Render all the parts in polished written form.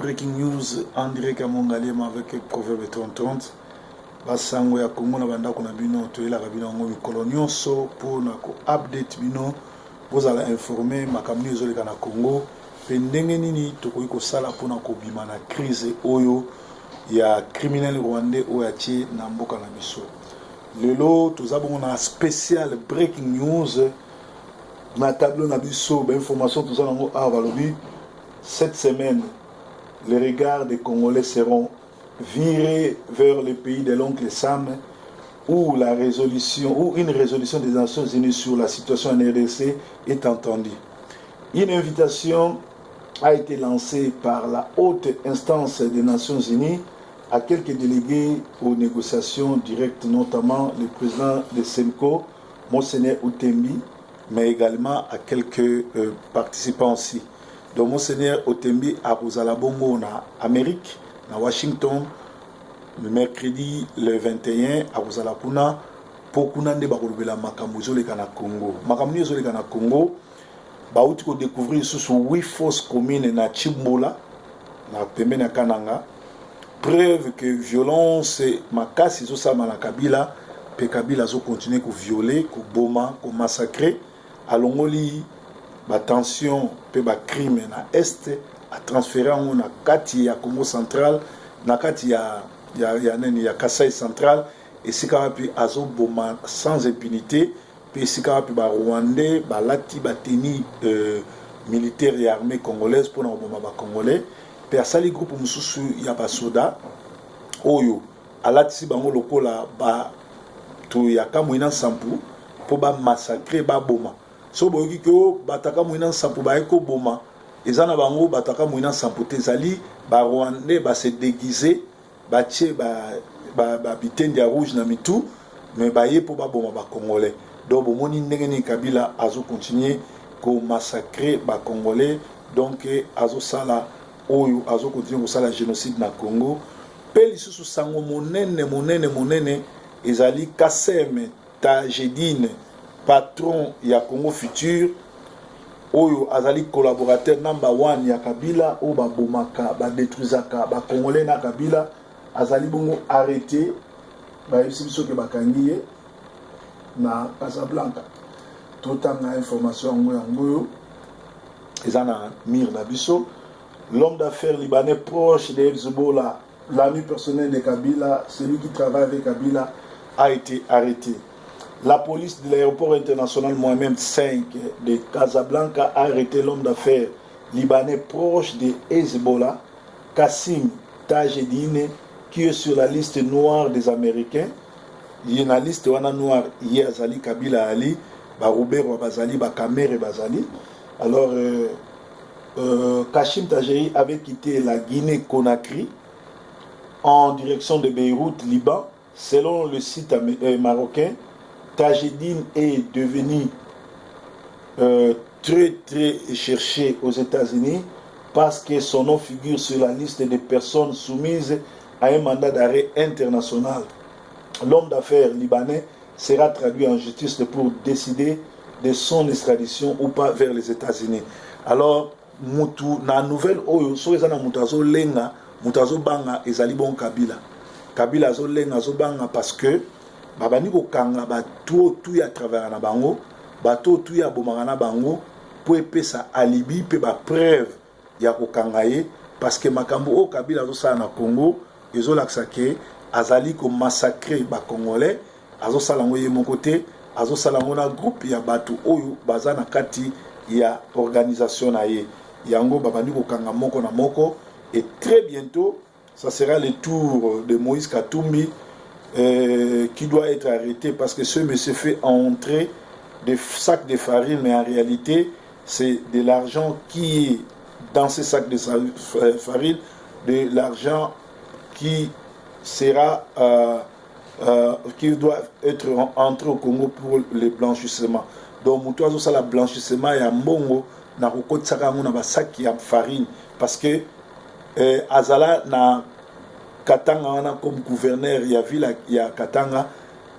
breaking news en direct à Mongalema avec Proverbe 30. Basango ya Congo na banda kuna bino toyela kabino ngo mikolo nyonso pour na ko update bino bozala informer makambo ezoleka na Congo pe ndenge nini tokoki kosala mpona kobima na crise oyo ya criminel rwandais oyo atie na mboka na biso. Lelo toza bongo na spécial breaking news na tableau na biso ba information toza nango a balobi. Cette semaine, les regards des Congolais seront virés vers le pays de l'oncle Sam, où une résolution des Nations Unies sur la situation en RDC est entendue. Une invitation a été lancée par la haute instance des Nations Unies à quelques délégués aux négociations directes, notamment le président de SEMCO, Monseigneur Otembi, mais également à quelques participants aussi. Donc Monseigneur Otembi a Rosala Bongo na Amérique, na Washington, le mercredi le 21 à Rosala Kuna, pour Kunande Bakolobela Makamuzo le Kana Congo. Makamuzo le Kana Congo, Baouti ko découvrir sous 8 fosses communes na Chimbola, na Pemena Kananga, preuve que violence makasi zo sama na Kabila, pe Kabila zo continuer ko violer, ko boma, ko massacrer, alongoli ba tension pe ba crime na est a transféré en na kati ya Congo central na kati ya Kasai central et sika pi azo boma sans impunité pe sika pi ba rwandais ba lati ba teni militaire et armée congolaise pour na boma ba congolais pe asali groupe mususu ya ba soda oyo alati bango lokola ba to ya kamwina sampu po ba massacrer ba boma. So boyoki ko bataka muina sampu ba eko boma ezana bango bataka muina sampu tezali ba rwandais ba se déguiser ba tie ba bitende ya rouge na mitu mais ba yepo ba boma ba congolais. Donc bomoni ndenge ni Kabila azo continuer ko massacrer ba congolais, donc azo sala oyo azo continuer ko sala génocide na Congo. Pe lisusu sango monene ezali Kasem Tajedine, patron ya Congo Futur, oyo azali collaborateur number 1 ya Kabila, o ba bomaka ba détruisaka ba congolais na Kabila, azali bongo arrêté ba biso ke bakangiye na Casablanca. Totanga information ngoyo ezana mir na biso. L'homme d'affaires libanais proche de Hezbollah, l'ami personnel de Kabila, celui qui travaille avec Kabila, a été arrêté. La police de l'aéroport international Mohamed V de Casablanca a arrêté l'homme d'affaires libanais proche de Hezbollah, Kassim Tajedine, qui est sur la liste noire des Américains. Il y a une liste noire, il y a Zali Kabila Ali, Baroubero Bazali, Bakamere Bazali. Alors, Kassim Tajedine avait quitté la Guinée-Conakry en direction de Beyrouth, Liban. Selon le site marocain, Tajedine est devenu très cherché aux États-Unis parce que son nom figure sur la liste des personnes soumises à un mandat d'arrêt international. L'homme d'affaires libanais sera traduit en justice pour décider de son extradition ou pas vers les États-Unis. Alors, mutu na nouvelle oyo so ezana mutazo lenga mutazo banga ezali bon Kabila. Kabila zo lenga zo banga parce que babani ko kanga bato tout ya travers na bango bato tout ya bomanga na bango po epesa alibi pe ba preuve ya ko kanga ye parce que makambo o Kabila zo sa na Congo ezo laksa ke azali ko massacrer ba congolais azo sala ngo ye mon côté azo sala ngo na groupe ya bato oyo baza na kati ya organisation na ye yango babani ko kanga moko na moko et très bientôt ça sera le tour de Moïse Katumbi qui doit être arrêté parce que ce monsieur fait entrer des sacs de farine, mais en réalité, c'est de l'argent qui est dans ces sacs de farine, de l'argent qui sera, qui doit être entré au Congo pour le blanchissement. Donc, mutuazo ça la blanchissement ya mbongo na kokoti saka ngo na ba sac ya farine parce que azala na Katanga wana comme gouverneur ya ville ya Katanga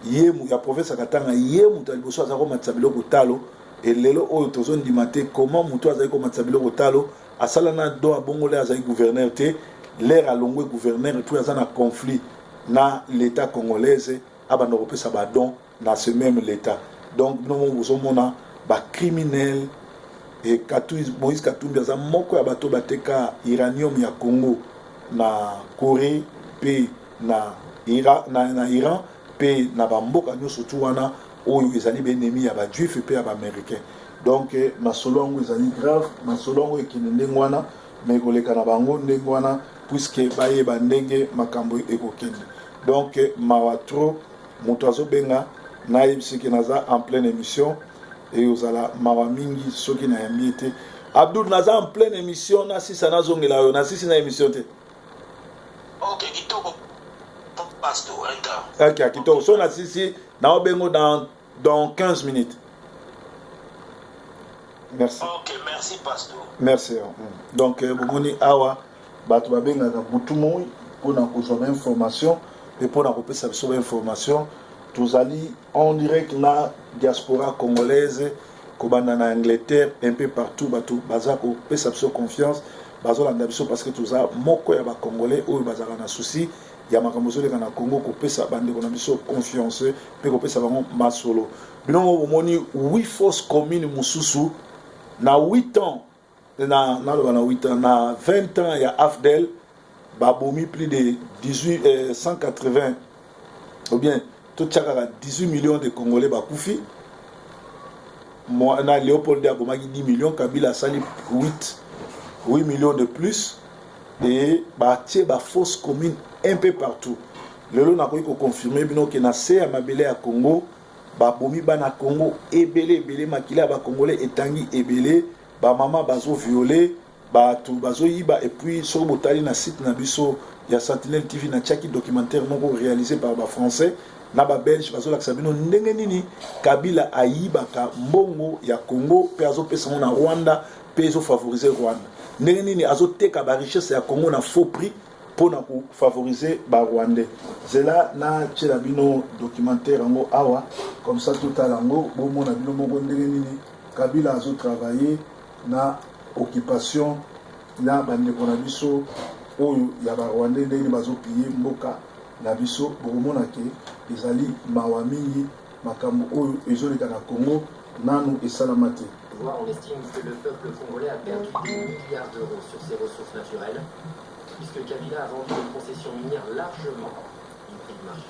yemu ya province ya Katanga yemu taliboso azako matsabilo kotalo et lelo oyo tozo ndimate comment muto azako matsabilo kotalo asalana do abongole azali gouverneur te l'air alongwe gouverneur et puis azana conflit na l'état congolaise abanda kopesa badon na ce même l'état. Donc nous bozomona ba criminel et Moïse Katumbi aza moko ya bato bateka uranium ya Congo na Corée pe na Iran pe na bamboka nyonso tu wana oyo ezali benemi ya ba juif pe ya ba américain. Donc masolo yango ezali grave, masolo yango ekende ndenge wana mais koleka na bango ndenge wana puisque bayeba ndenge makambo ekokende. Donc mawa trop moto azobenga nayebisiki naza en pleine émission et ozala mawa mingi soki na yambi ete Abdul naza en pleine émission na sisa nazongela yo na sisi na émission te. Ok, kitoko pasto ok kitoko so na sisi na obengo dans 15 minutes. Merci. Ok, merci pasto. Merci. Donc bomoni awa bato babengaka butu moi mpona kozwa information et mpona kopesa biso information tozali en direct na diaspora congolaise kobanda na Angleterre un peu partout bato baza kopesa biso confiance bazolanda biso parce que toza moko ya bacongolais oyo bazalaka na souci ya makambo ezoleka na Congo kopesa bandeko na biso confiance mpe kopesa bango masolo bilongo bomoni 8 forces communes mosusu na 8 ans na 8 ans na 20 ans ya AFDEL babomi plus de 180 ou bien tout chakara 18 millions de Congolais bakufi moi na Léopold abomaki 10 millions Kabila sali 8 millions de plus et batie ba force commune un peu partout lelo na ko confirmer bino ke na se ya mabele ya Congo babomi bana Congo ebele makila ba Congolais etangi ebele ba mama bazo violer bato bazo yiba et puis so botali na site na biso ya Sentinelle TV na chaki documentaire moko réalisé par ba français na ba belge bazo lakisa bino ndenge nini Kabila ayibaka mbongo ya Congo pe azo pesa na Rwanda pe azo favoriser Rwanda ndenge nini azo teka ba richesse ya Congo na faux prix pour na ko favoriser ba Rwandais. C'est là na tshela bino documentaire ngo awa comme ça tout à l'ango bo mona bino moko ndenge nini Kabila azo travailler na occupation na bandeko na biso oyo ya ba Rwandais ndenge bazo piller mboka na biso bokomona ke ezali mawa mingi makambo oyo ezoleka na Congo nanu esalama te. On estime que le peuple congolais a perdu des milliards d'euros sur ses ressources naturelles, puisque Kabila a vendu des concessions minières largement du prix de marché.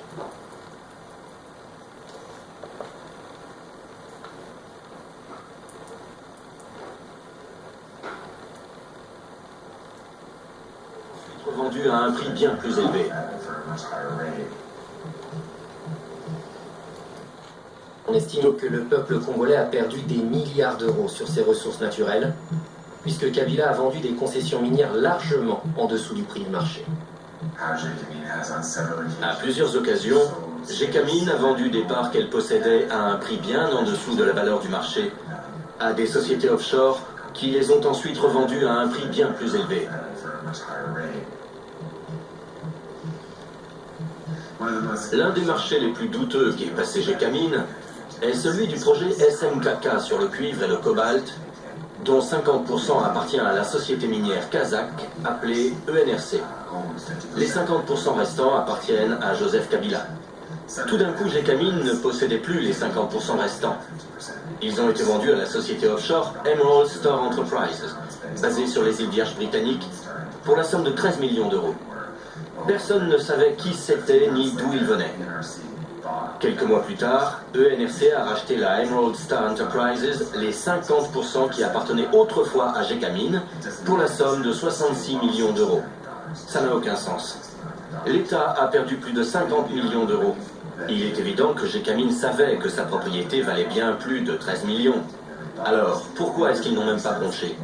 Vendu à un prix bien plus élevé. On estime que le peuple congolais a perdu des milliards d'euros sur ses ressources naturelles, puisque Kabila a vendu des concessions minières largement en dessous du prix de marché. À plusieurs occasions, Gécamine a vendu des parts qu'elle possédait à un prix bien en dessous de la valeur du marché à des sociétés offshore qui les ont ensuite revendues à un prix bien plus élevé. L'un des marchés les plus douteux qui est passé Gécamine est celui du projet SMKK sur le cuivre et le cobalt, dont 50% appartient à la société minière kazakh appelée ENRC. Les 50% restants appartiennent à Joseph Kabila. Tout d'un coup, Gécamine ne possédait plus les 50% restants. Ils ont été vendus à la société offshore Emerald Star Enterprises, basée sur les îles Vierges britanniques, pour la somme de 13 millions d'euros. Personne ne savait qui c'était ni d'où il venait. Quelques mois plus tard, ENRC a racheté la Emerald Star Enterprises, les 50% qui appartenaient autrefois à Gécamine, pour la somme de 66 millions d'euros. Ça n'a aucun sens. L'État a perdu plus de 50 millions d'euros. Il est évident que Gécamine savait que sa propriété valait bien plus de 13 millions. Alors, pourquoi est-ce qu'ils n'ont même pas bronché?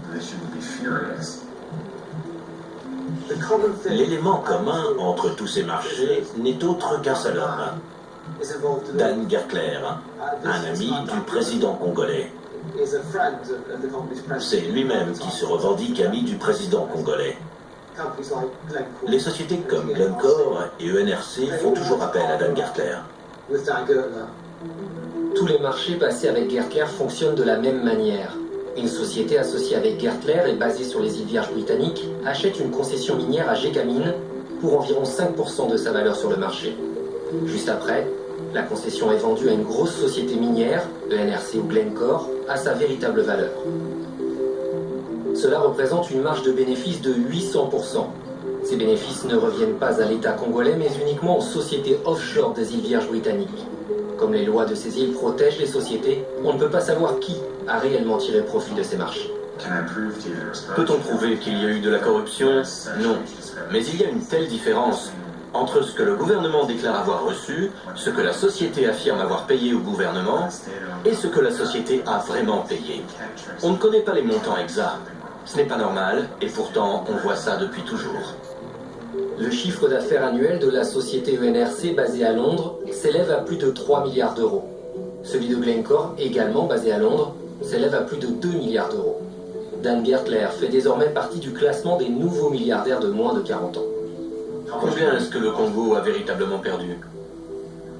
L'élément commun entre tous ces marchés n'est autre qu'un seul homme, Dan Gertler, un ami du président congolais. C'est lui-même qui se revendique ami du président congolais. Les sociétés comme Glencore et ENRC font toujours appel à Dan Gertler. Tous les marchés passés avec Gertler fonctionnent de la même manière. Une société associée avec Gertler et basée sur les îles Vierges britanniques achète une concession minière à Gécamine pour environ 5% de sa valeur sur le marché. Juste après, la concession est vendue à une grosse société minière, ENRC ou Glencore, à sa véritable valeur. Cela représente une marge de bénéfice de 800%. Ces bénéfices ne reviennent pas à l'État congolais, mais uniquement aux sociétés offshore des îles Vierges britanniques. Comme les lois de ces îles protègent les sociétés, on ne peut pas savoir qui a réellement tiré profit de ces marchés. Peut-on prouver qu'il y a eu de la corruption? Non. Mais il y a une telle différence entre ce que le gouvernement déclare avoir reçu, ce que la société affirme avoir payé au gouvernement, et ce que la société a vraiment payé. On ne connaît pas les montants exacts. Ce n'est pas normal, et pourtant on voit ça depuis toujours. Le chiffre d'affaires annuel de la société ENRC basée à Londres s'élève à plus de 3 milliards d'euros. Celui de Glencore, également basé à Londres, s'élève à plus de 2 milliards d'euros. Dan Gertler fait désormais partie du classement des nouveaux milliardaires de moins de 40 ans. Combien est-ce que le Congo a véritablement perdu?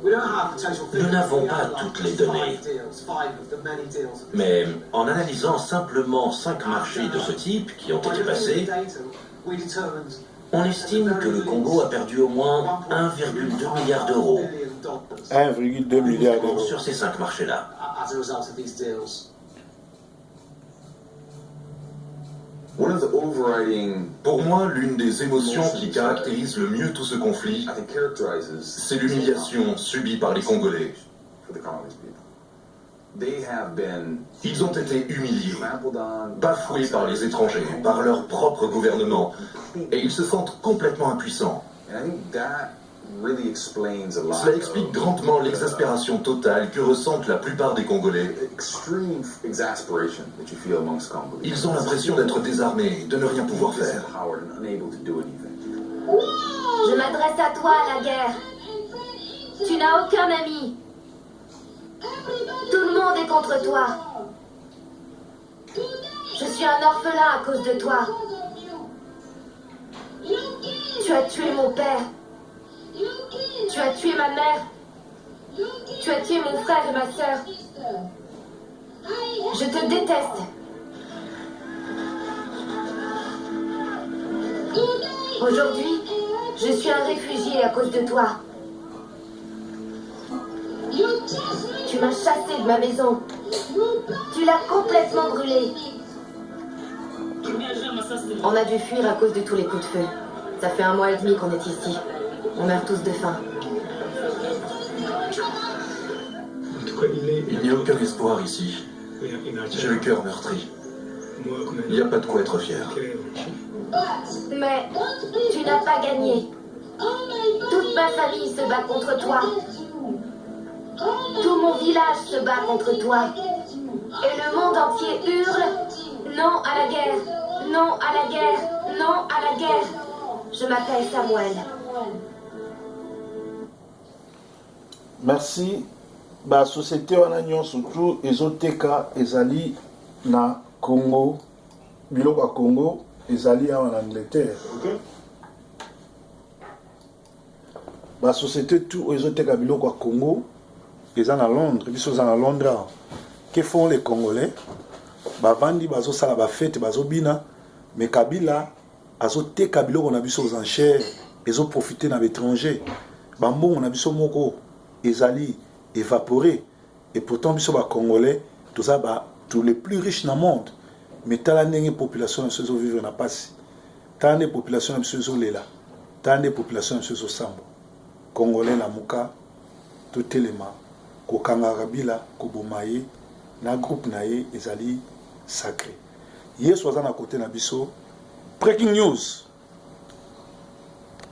Nous n'avons pas toutes les données. Mais en analysant simplement 5 marchés de ce type qui ont été passés, on estime que le Congo a perdu au moins 1,2 milliard d'euros 1,2 milliard d'euros sur ces 5 marchés-là. Pour moi, l'une des émotions qui caractérise le mieux tout ce conflit, c'est l'humiliation subie par les Congolais. Ils ont été humiliés, bafoués par les étrangers, par leur propre gouvernement, et ils se sentent complètement impuissants. Cela explique grandement l'exaspération totale que ressentent la plupart des Congolais. Ils ont l'impression d'être désarmés, de ne rien pouvoir faire. Je m'adresse à toi, la guerre. Tu n'as aucun ami. Tout le monde est contre toi. Je suis un orphelin à cause de toi. Tu as tué mon père. Tu as tué ma mère. Tu as tué mon frère et ma sœur. Je te déteste. Aujourd'hui, je suis un réfugié à cause de toi. Tu m'as chassé de ma maison. Tu l'as complètement brûlée. On a dû fuir à cause de tous les coups de feu. Ça fait 1 mois et demi qu'on est ici. On meurt tous de faim. Il n'y a aucun espoir ici. J'ai le cœur meurtri. Il n'y a pas de quoi être fier. Mais tu n'as pas gagné. Toute ma famille se bat contre toi. Tout mon village se bat contre toi. Et le monde entier hurle non à la guerre, non à la guerre, non à la guerre. Je m'appelle Samuel. Merci. La société wana nyonso surtout ezoteka ezali na Congo, biloko ya Congo ezali awa na Angleterre. La société tout ezoteka biloko ya Congo eza na Londres, biso za na Londres. Que font les Congolais? Bavandi bazosala ba fête bazobina, mais Kabila azoteka biloko na biso aux enchères, ezoprofiter na l'étranger. Bambongo na biso moko ezali évaporé, et pourtant biso ba Congolais tous les plus riches dans le monde, mais tala ndenge population na biso vivre na pasi, tala ndenge population na biso lela, tala ndenge population na biso sambo. Congolais la muka totelema kokanga Kabila koboma ye na groupe na ye ezali sacré. Yesu aza na côté na biso. Breaking news.